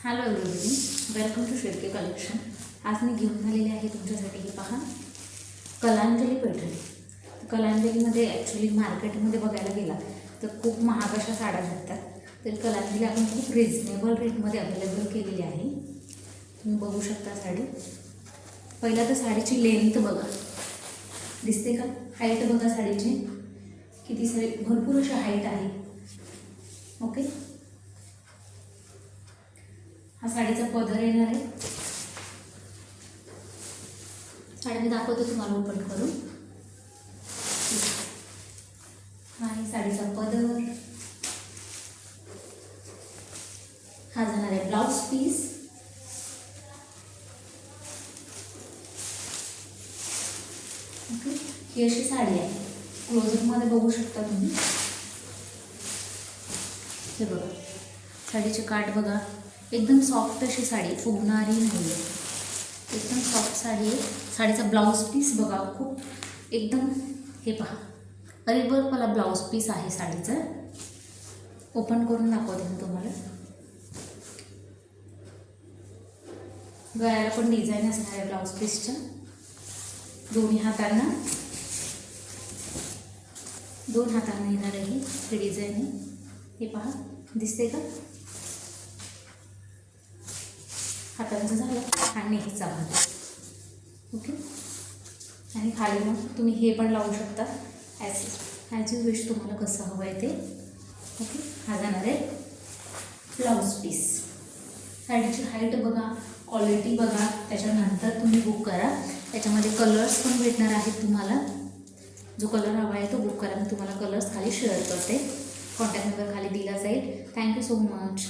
Hello everybody, welcome to Shedke collection. आज मी घेऊन आलेले आहे तुमच्यासाठी. हे पहा, कलांजली पैठणी. कलांजलीमध्ये ॲक्च्युली मार्केटमध्ये बघायला गेला तर खूप महाग अशा साड्या भेटतात. तर कलांजली आपण खूप रिजनेबल रेटमध्ये अवेलेबल केलेली आहे. तुम्ही बघू शकता साडी. पहिला तर साडीची लेंथ बघा, दिसते का? हाईट बघा साडीची, किती सारी भरपूर अशी हाईट आहे. ओके, हा साडीचा पदर येणार आहे. साडी मी दाखवतो तुम्हाला ओपन करून. हा आहे साडीचा पदर. हा जाणार आहे ब्लाउज पीस. ओके, ही अशी साडी आहे. क्लोजअपमध्ये बघू शकता तुम्ही. हे बघा, साडीचे काठ बघा, एकदम सॉफ्ट अशी साडी, फुगणारी नाही आहे, एकदम सॉफ्ट साडी आहे. साडीचा ब्लाऊज पीस बघा, खूप एकदम, हे पहा, अरे बरं, मला ब्लाऊज पीस आहे साडीचं. ओपन करून दाखवते मी तुम्हाला. गळ्याला पण डिझाईन असणार आहे ब्लाऊज पीसच्या. दोन हातांना येणार आहे ही डिझाईन आहे. हे पहा, दिसते का? हातांचं झालं आणि नेकचा भाग. ओके, आणि खाली मग तुम्ही हे पण लावू शकता ॲज यू विश, तुम्हाला कसं हवं आहे ते. ओके, हा जाणार आहे ब्लाऊज पीस. साडीची हाईट बघा, क्वालिटी बघा, त्याच्यानंतर तुम्ही बुक करा. त्याच्यामध्ये कलर्स पण भेटणार आहेत तुम्हाला. जो कलर हवा आहे तो बुक करा. मी तुम्हाला कलर्स खाली शेअर करते. कॉन्टॅक्ट नंबर खाली दिला जाईल. Thank you so much.